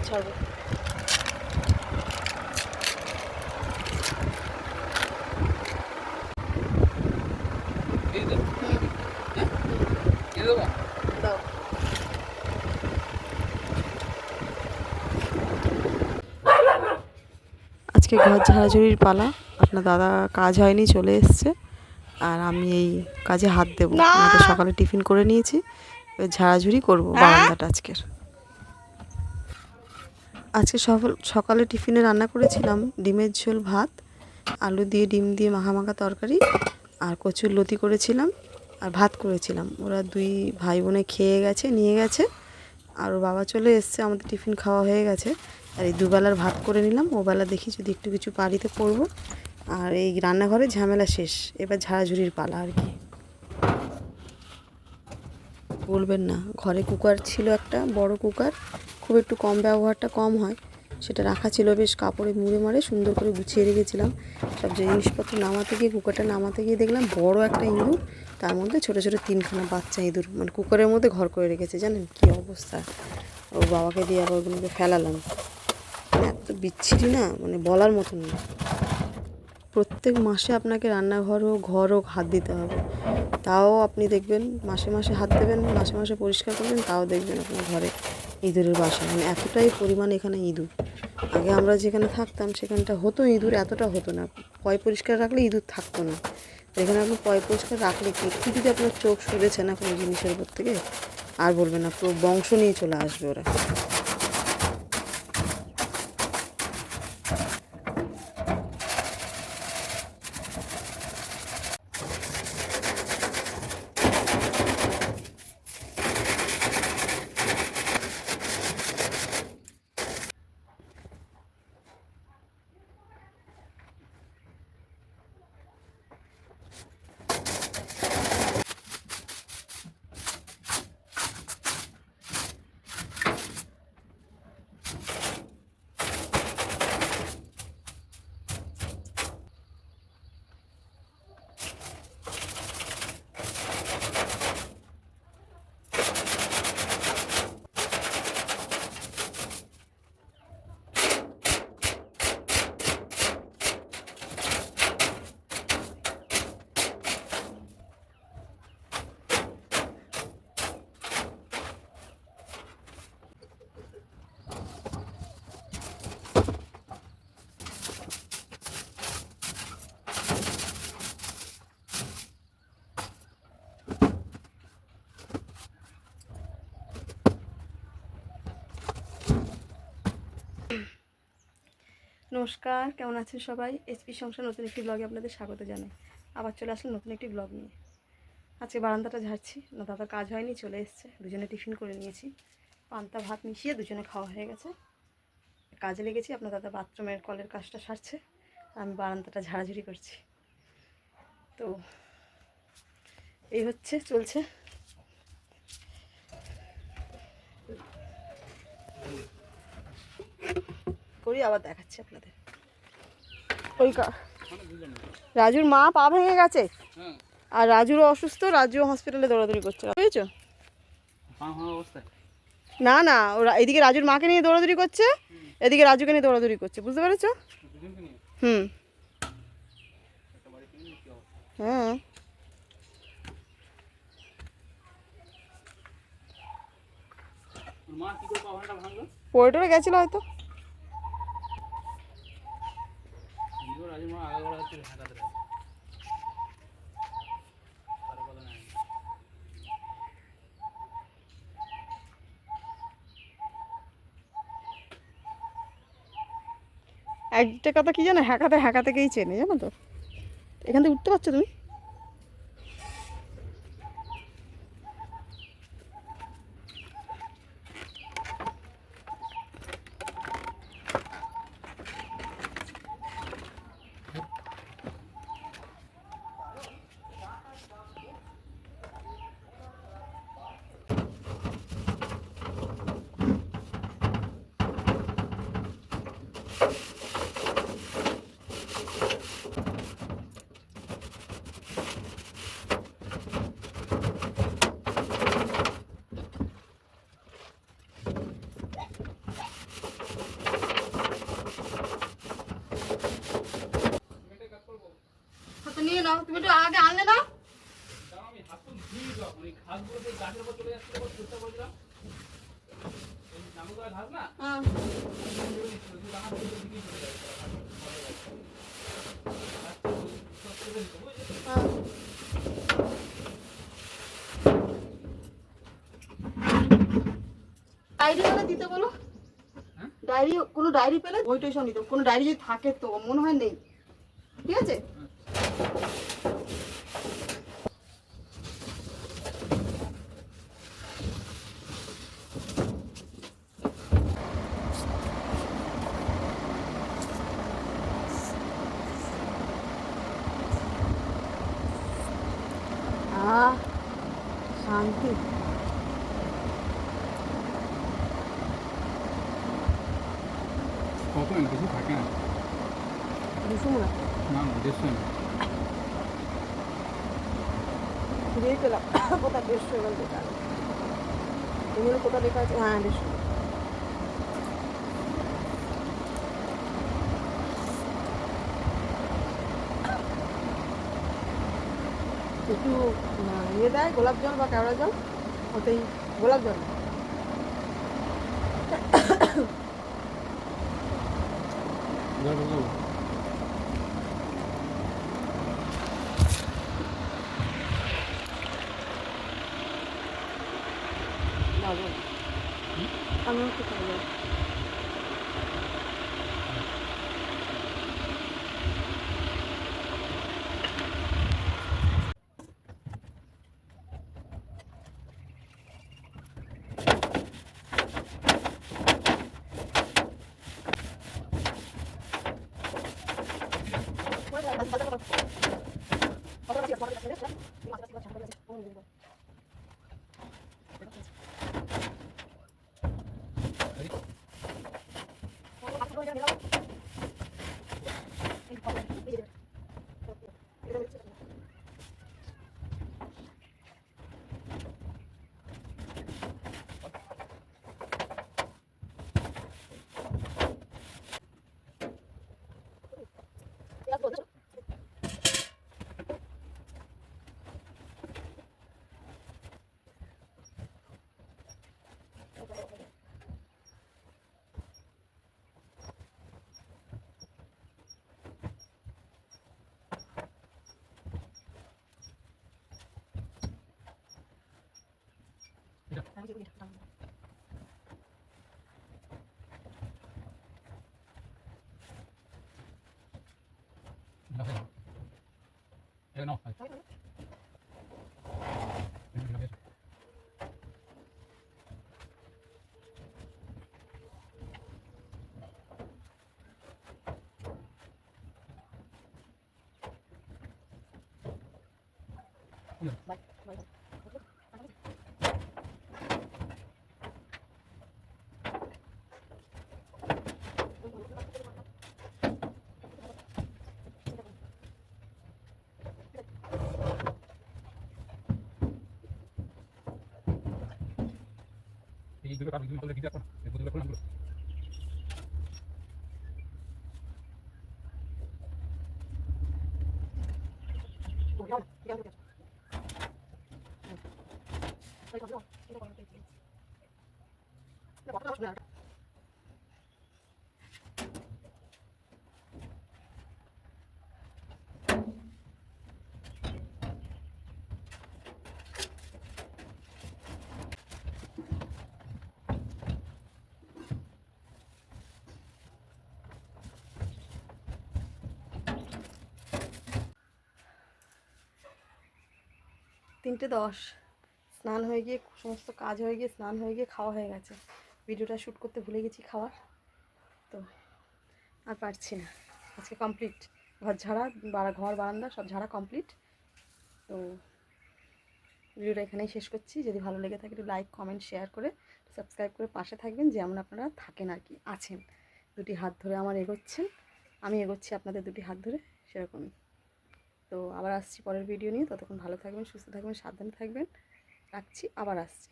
ছাড়বো। দাও। আজকে ঘর ঝাড়াঝুড়ির পালা। আপনার দাদা কাজ হয়নি, চলে এসছে, আর আমি এই কাজে হাত দেবো। আমাদের সকালে টিফিন করে নিয়েছি, ঝাড়াঝুড়ি করবো বারান্দাটা। আজকে সকালে টিফিনে রান্না করেছিলাম ডিমের ঝোল, ভাত, আলু দিয়ে ডিম দিয়ে মাখা মাখা তরকারি, আর কচুর লতি করেছিলাম, আর ভাত করেছিলাম। ওরা দুই ভাই বোনে খেয়ে গেছে, নিয়ে গেছে, আর ওর বাবা চলে এসছে। আমাদের টিফিন খাওয়া হয়ে গেছে, আর এই দুবেলার ভাত করে নিলাম। ওবেলা দেখি যদি একটু কিছু পারিতে করবো। আর এই রান্নাঘরে ঝামেলা শেষ, এবার ঝাড়াঝুড়ির পালা আর কি। বলবেন না, ঘরে কুকার ছিল, একটা বড় কুকার, খুব একটু কম, ব্যবহারটা কম হয়, সেটা রাখা ছিল। বেশ কাপড়ে মুড়ে মারে সুন্দর করে গুছিয়ে রেখেছিলাম। সব জিনিসপত্র নামাতে গিয়ে, কুকারটা নামাতে গিয়ে দেখলাম বড় একটা ইঁদুর, তার মধ্যে ছোটো ছোটো 3খানা বাচ্চা ইঁদুর, মানে কুকারের মধ্যে ঘর করে রেখেছে। জানেন কী অবস্থা? ওর বাবাকে দিয়ে আবার ওগুলোকে ফেলালাম। মানে এত বিচ্ছিরি না, মানে বলার মতন না। প্রত্যেক মাসে আপনাকে ঘরও হাত দিতে হবে। তাও আপনি দেখবেন, মাসে মাসে হাত দেবেন, মাসে মাসে পরিষ্কার করবেন, তাও দেখবেন আপনার ঘরে ইঁদুরের বাসা। মানে এতটাই পরিমাণ এখানে ইঁদুর। আগে আমরা যেখানে থাকতাম সেখানটা হতো ইঁদুর, এতটা হতো না। পয় পরিষ্কার রাখলে ইঁদুর থাকতো না। এখানে আপনি পয় পরিষ্কার রাখলে একটু যদি আপনার চোখ সরেছে না কোনো জিনিসের উপর থেকে, আর বলবেন না, পুরো বংশ নিয়ে চলে আসবে ওরা। নমস্কার, কেমন আছেন সবাই? এইচপি সংসার নতুন একটি ব্লগে আপনাদের স্বাগত জানাই। আবার চলে আসলাম নতুন একটি ব্লগ নিয়ে। আজকে বারান্দাটা ঝাড়ছি। না, দাদার কাজ হয়নি, চলে এসছে। দুজনে টিফিন করে নিয়েছি, পান্তা ভাত মিশিয়ে দুজনে খাওয়া হয়ে গেছে। কাজে লেগেছি। আপনার দাদা বাথরুমের কলের কাজটা সারছে, আমি বারান্দাটা ঝাড়াঝুড়ি করছি। তো এই হচ্ছে, চলছে। করি, আবার দেখাচ্ছি আপনাদের। ওই রাজুর মা পা ভেঙে গেছে, আর রাজুরও অসুস্থ। রাজুও হসপিটালে দৌড়াদৌড়ি করছে, বুঝেছো? না না, ওরা এদিকে রাজুর মাকে নিয়ে দৌড়াদৌড়ি করছে, এদিকে রাজুকে নিয়ে দৌড়াদৌড়ি করছে, বুঝতে পেরেছো? হুম, হ্যাঁ। পড়ে টরে গেছিল হয়তো। একটা কথা কি জানো, হ্যাঁকাতে হ্যাঁকাতেকেই চেনে, জানো তো? এখান থেকে উঠতে পারছো তুমি? নাও, তুমি একটু আগে আনলে না। ডায়েরি হলে দিতে বলো, ডায়েরি, কোনো ডায়েরি পেলে বই টই সব নিতে, কোনো ডায়েরি যদি থাকে তো, মনে হয় নেই, ঠিক আছে। শান্তি। কত কিছু থাকে না, দুশো না, না না 150 দিয়ে পেলাম কোথা 150 এবার বেকার, এগুলো কোথা লেখা আছে, হ্যাঁ 150। একটু ইয়ে দেয় গোলাপ জল বা কেওড়া জল, ওতেই গোলাপ জল আমি একটু খাবো। no. এই দুটো কারণ তুমি বললে কি দেখো এই দুটো কোন গুলো তিনটে 10, স্নান হয়ে গিয়ে সমস্ত কাজ হয়ে গিয়ে স্নান হয়ে গিয়ে খাওয়া হয়ে গেছে। ভিডিওটা শ্যুট করতে ভুলে গেছি খাওয়ার, তো আর পারছি না। আজকে কমপ্লিট ঘর ঝাড়া, ঘর বারান্দা সব ঝাড়া কমপ্লিট। তো ভিডিওটা এখানেই শেষ করছি। যদি ভালো লেগে থাকে একটু লাইক কমেন্ট শেয়ার করে সাবস্ক্রাইব করে পাশে থাকবেন, যেমন আপনারা থাকেন আর কি, আছেন, দুটি হাত ধরে আমার এগোচ্ছেন, আমি এগোচ্ছি আপনাদের দুটি হাত ধরে, সেরকমই। তো আবার আসছি পরের ভিডিও নিয়ে, ততক্ষণ ভালো থাকবেন, সুস্থ থাকবেন, সাবধানে থাকবেন, রাখছি, আবার আসছি।